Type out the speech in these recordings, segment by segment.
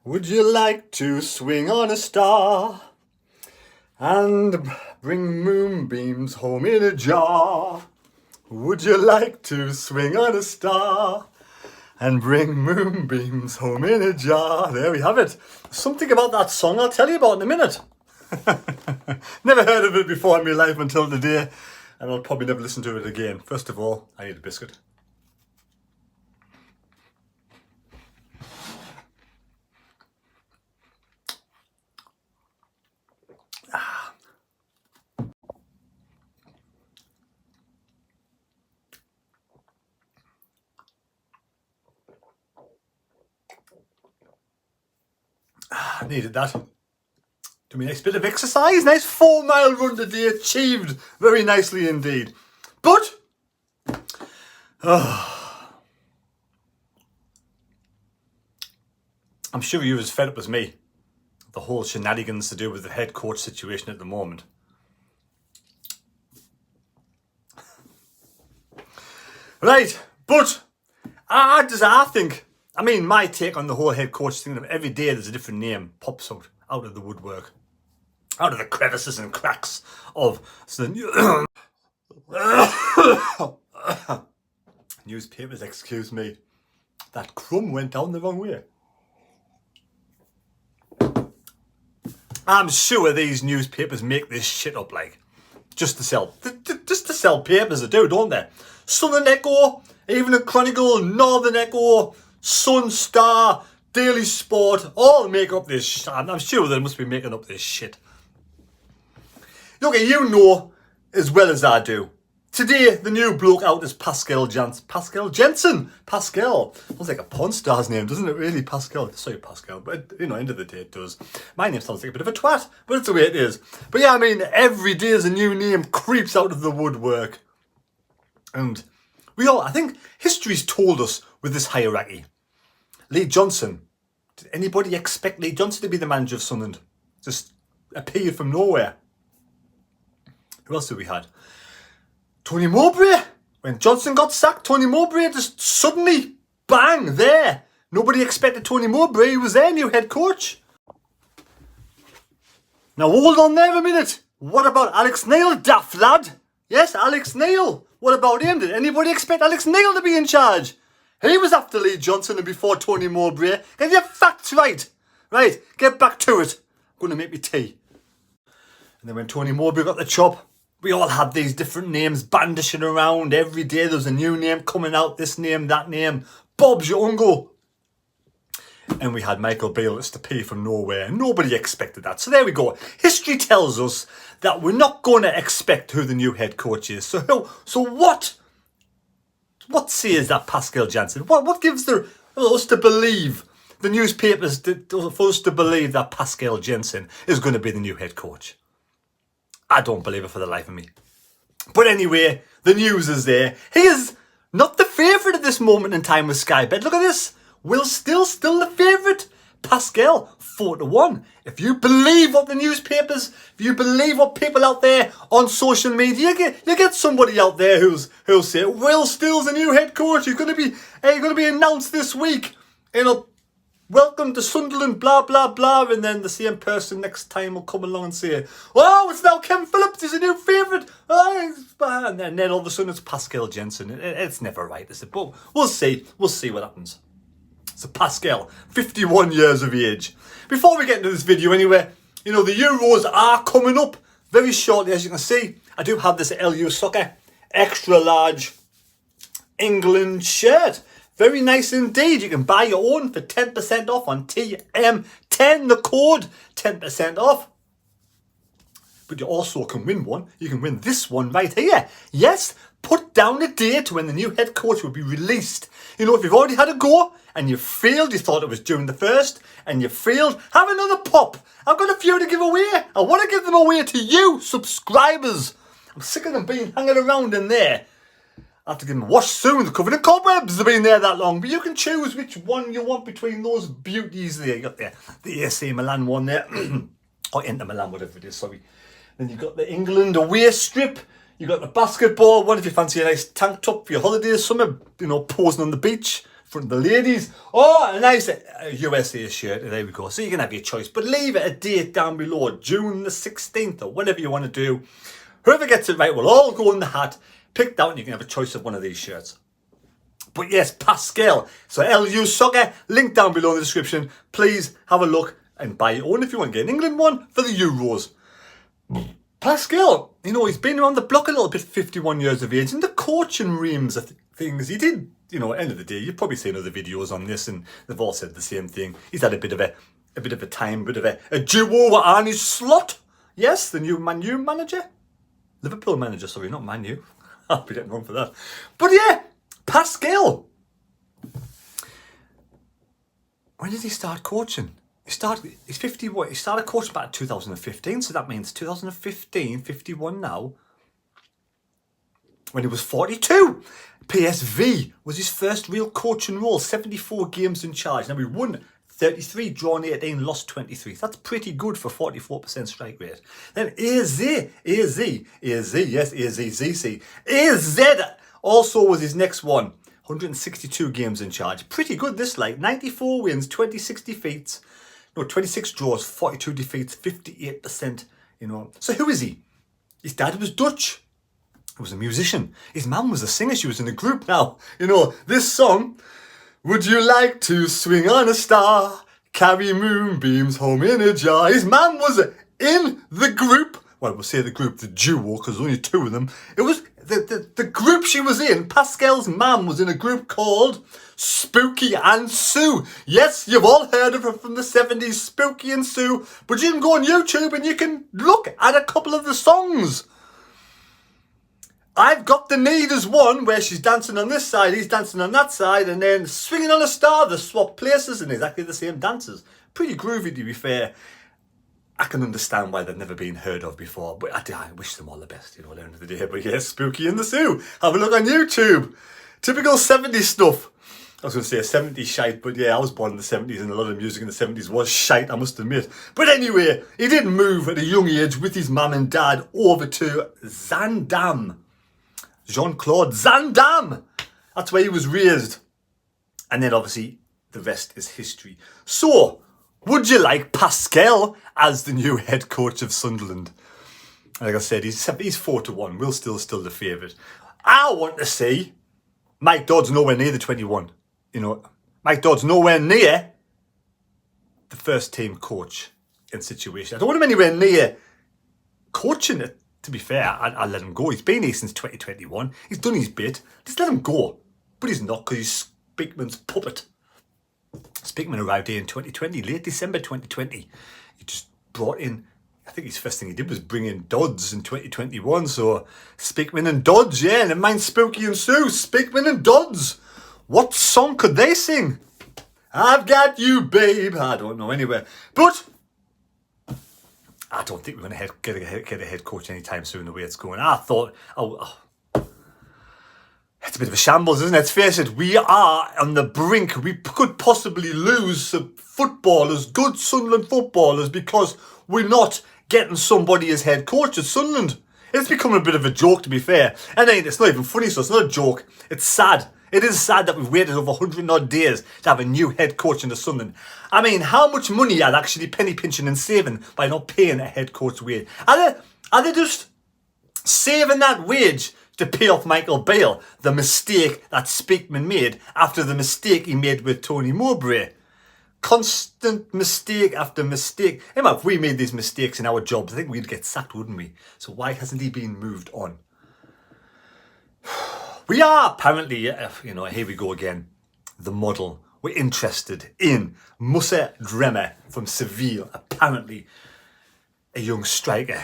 Would you like to swing on a star and bring moonbeams home in a jar? Would you like to swing on a star and bring moonbeams home in a jar? There we have it. Something about that song I'll tell you about in a minute. Never heard of it before in my life until today, and I'll probably never listen to it again. First of all, I need a biscuit. I needed that. Do me a nice bit of exercise, nice 4-mile run today, achieved very nicely indeed. But, I'm sure you're as fed up as me. The whole shenanigans to do with the head coach situation at the moment. Right, but I think, my take on the whole head coach thing, that every day there's a different name pops out of the woodwork, out of the crevices and cracks of the newspapers, excuse me. That crumb went down the wrong way. I'm sure these newspapers make this shit up, like, just to sell papers, they do, don't they? Southern Echo, even a Chronicle, Northern Echo, Sun, Star, Daily Sport, all make up this shit. I'm sure they must be making up this shit. Look, you know as well as I do. Today, the new bloke out is Pascal Jensen. Pascal. Sounds like a porn star's name, doesn't it really? Pascal. Sorry, Pascal. But, end of the day it does. My name sounds like a bit of a twat, but it's the way it is. But yeah, every day is a new name creeps out of the woodwork. And I think history's told us with this hierarchy. Lee Johnson. Did anybody expect Lee Johnson to be the manager of Sunderland? Just appeared from nowhere. Who else have we had? Tony Mowbray. When Johnson got sacked, Tony Mowbray just suddenly, bang, there. Nobody expected Tony Mowbray. He was their new head coach. Now hold on there a minute. What about Alex Neil, daft lad? Yes, Alex Neil. What about him? Did anybody expect Alex Neil to be in charge? He was after Lee Johnson and before Tony Mowbray. Get your facts right. Right, get back to it. I'm going to make me tea. And then when Tony Mowbray got the chop, we all had these different names bandishing around. Every day there's a new name coming out. This name, that name. Bob's your uncle. And we had Michael Beale as the P from nowhere. Nobody expected that. So there we go. History tells us that we're not going to expect who the new head coach is. So what says that Pascal Jensen? What gives us to believe, the newspapers, for us to believe that Pascal Jensen is going to be the new head coach? I don't believe it for the life of me. But anyway, the news is there. He is not the favourite at this moment in time with Sky Bet. Look at this. Will still the favourite. Pascal, 4-1. If you believe what the newspapers, if you believe what people out there on social media, you get somebody out there who'll say, Will Still's the new head coach. He's going to be announced this week. Welcome to Sunderland, blah, blah, blah. And then the same person next time will come along and say, oh, it's now Kevin Phillips, he's a new favourite. And then all of a sudden it's Pascal Jensen. It's never right, is it? But we'll see. We'll see what happens. So Pascal, 51 years of age. Before we get into this video anyway, the Euros are coming up very shortly, as you can see. I do have this LU Soccer extra large England shirt. Very nice indeed. You can buy your own for 10% off on TM10, the code, 10% off. But you also can win one. You can win this one right here. Yes, put down a date when the new head coach will be released. If you've already had a go and you failed, you thought it was during the first and you failed, have another pop. I've got a few to give away. I want to give them away to you, subscribers. I'm sick of them being hanging around in there. I have to get them washed soon. They're covered in cobwebs. They've been there that long. But you can choose which one you want between those beauties there. You got the AC Milan one there. Or Inter Milan, whatever it is, sorry. Then you've got the England away strip. You've got the basketball one if you fancy a nice tank top for your holidays. Summer, posing on the beach. front of the ladies. Oh, a nice USA shirt. There we go. So you can have your choice. But leave it a date down below. June the 16th or whatever you want to do. Whoever gets it right will all go in the hat. Picked out and you can have a choice of one of these shirts. But yes, Pascal. So LU Soccer, link down below in the description. Please have a look and buy your own if you want to get an England one for the Euros. Pascal, you know, he's been around the block a little bit, 51 years of age, and the coaching reams of things he did, you know, at the end of the day, you've probably seen other videos on this and they've all said the same thing. He's had a bit of a duo with Arne Slot. Yes, the new Man U manager. Liverpool manager, sorry, not Man U. I'll be getting wrong for that. But yeah, Pascal. When did he start coaching? He's 51. He started coaching back in 2015, so that means 2015, 51 now. When he was 42. PSV was his first real coaching role, 74 games in charge. Now we won 33, drawn 18, lost 23. That's pretty good for 44% strike rate. Then AZ also was his next one. 162 games in charge. Pretty good this, like 94 wins, 26 defeats. No, 26 draws, 42 defeats, 58%, you know. So who is he? His dad was Dutch. He was a musician. His mum was a singer. She was in a group now. You know, this song, would you like to swing on a star, carry moonbeams home in a jar? His mum was in the group. Well, we'll say the group, the duo, because there's only two of them. It was the group she was in. Pascal's mum was in a group called Spooky and Sue. Yes, you've all heard of her from the 70s, Spooky and Sue. But you can go on YouTube and you can look at a couple of the songs. I've Got the Need as one, where she's dancing on this side, he's dancing on that side, and then Swinging on a Star, they swap places and exactly the same dances. Pretty groovy, to be fair. I can understand why they've never been heard of before, but I wish them all the best, you know, at the end of the day. But yes, Spooky and the Sue. Have a look on YouTube. Typical 70s stuff. I was going to say 70s shite, but yeah, I was born in the 70s and a lot of music in the 70s was shite, I must admit. But anyway, he did move at a young age with his mum and dad over to Zaandam. Jean-Claude Zaandam. That's where he was raised. And then obviously the rest is history. So, would you like Pascal as the new head coach of Sunderland? Like I said, he's 4-1. Will still the favourite. I want to see Mike Dodd's nowhere near the 21. You know, Mike Dodd's nowhere near the first team coach in situation. I don't want him anywhere near coaching it. To be fair, I'll let him go. He's been here since 2021. He's done his bit. Just let him go. But he's not, because he's Speakman's puppet. Speakman arrived here in 2020, late December 2020. He just brought in, I think his first thing he did was bring in Dodds in 2021. So Speakman and Dodds, yeah, and mind Spooky and Sue, Speakman and Dodds. What song could they sing? I've got you, babe. I don't know anyway. But I don't think we're going to get a head coach anytime soon the way it's going. I thought, it's a bit of a shambles, isn't it? Let's face it, we are on the brink. We could possibly lose some footballers, good Sunderland footballers, because we're not getting somebody as head coach at Sunderland. It's becoming a bit of a joke, to be fair. And it's not even funny, so it's not a joke. It's sad. It is sad that we've waited over 100 odd days to have a new head coach in the Sunderland. I mean, how much money are they actually penny pinching and saving by not paying a head coach wage? Are they just saving that wage to pay off Michael Bale, the mistake that Speakman made after the mistake he made with Tony Mowbray? Constant mistake after mistake. If we made these mistakes in our jobs, I think we'd get sacked, wouldn't we? So why hasn't he been moved on? We are apparently, here we go again, the model. We're interested in Louis-Dreyfus from Seville. Apparently a young striker.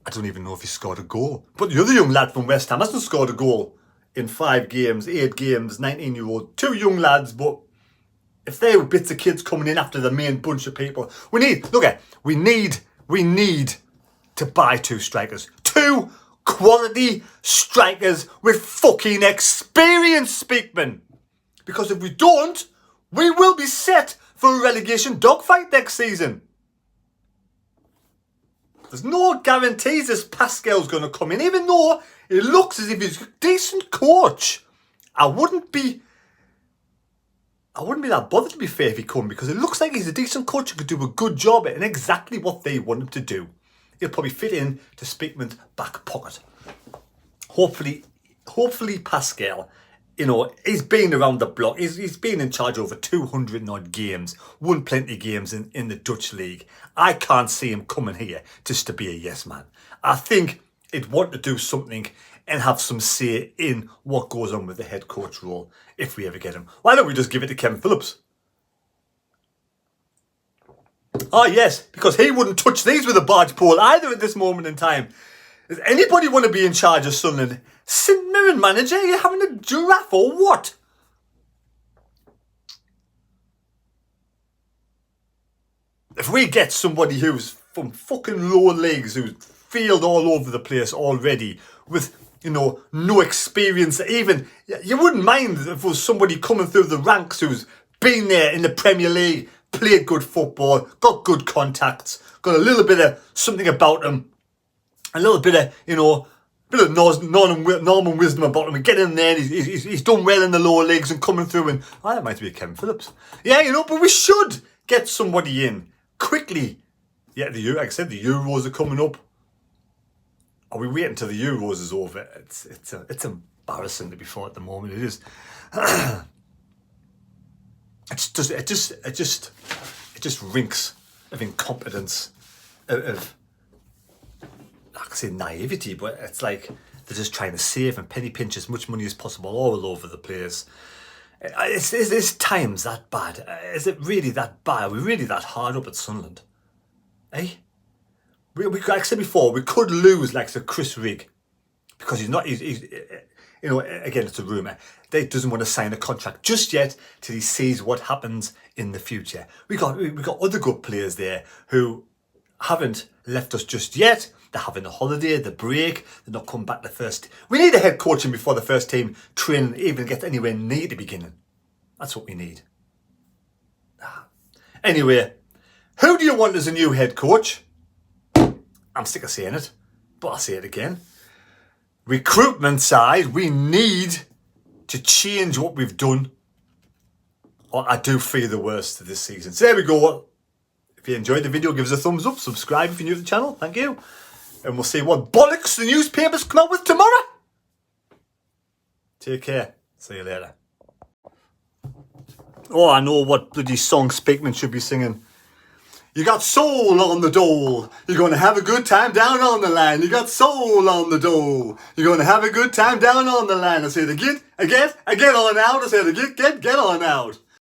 I don't even know if he scored a goal. But the other young lad from West Ham hasn't scored a goal in 5 games, 8 games, 19-year-old. 2 young lads, but if they were bits of kids coming in after the main bunch of people, we need to buy 2 strikers. 2 quality strikers with fucking experience, Speakman. Because if we don't, we will be set for a relegation dogfight next season. There's no guarantees this Pascal's going to come in, even though it looks as if he's a decent coach. I wouldn't be I wouldn't be that bothered, to be fair, if he come, because it looks like he's a decent coach who could do a good job at exactly what they want him to do. He'll probably fit in to Speakman's back pocket. Hopefully Pascal, he's been around the block. He's been in charge over 200 odd games, won plenty of games in the Dutch league. I can't see him coming here just to be a yes man. I think he'd want to do something and have some say in what goes on with the head coach role if we ever get him. Why don't we just give it to Kevin Phillips? Oh yes, because he wouldn't touch these with a barge pole either at this moment in time. Does anybody want to be in charge of Sunderland? St Mirren manager? Are you having a giraffe or what? If we get somebody who's from fucking lower leagues, who's failed all over the place already, with, no experience, even, you wouldn't mind if it was somebody coming through the ranks who's been there in the Premier League, played good football, got good contacts, got a little bit of something about him, a little bit of, bit of Norman wisdom about him, and get in there, and he's done well in the lower leagues and coming through, and that might be Kevin Phillips. Yeah, but we should get somebody in quickly. Yeah, like I said, the Euros are coming up. Are we waiting until the Euros is over? It's embarrassing, to be fair, at the moment. It is. It just reeks of incompetence, of I can say naivety, but it's like they're just trying to save and penny pinch as much money as possible all over the place. Is times that bad? Is it really that bad? Are we really that hard up at Sunderland? Eh? Like I said before, we could lose like Sir Chris Rigg, because he's again, it's a rumour. He doesn't want to sign a contract just yet till he sees what happens in the future. We got other good players there who haven't left us just yet. They're having a holiday, the break. They're not coming back to the first. We need a head coaching before the first team training even gets anywhere near the beginning. That's what we need. Anyway, who do you want as a new head coach? I'm sick of saying it, but I'll say it again. Recruitment side, we need to change what we've done, or I do fear the worst of this season. So there we go. If you enjoyed the video, give us a thumbs up, subscribe if you're new to the channel, thank you. And we'll see what bollocks the newspapers come out with tomorrow. Take care, see you later. Oh, I know what bloody song Speakman should be singing. You got soul on the dole. You're going to have a good time down on the line. You got soul on the dole. You're going to have a good time down on the line. I said, get on out. I said, get on out.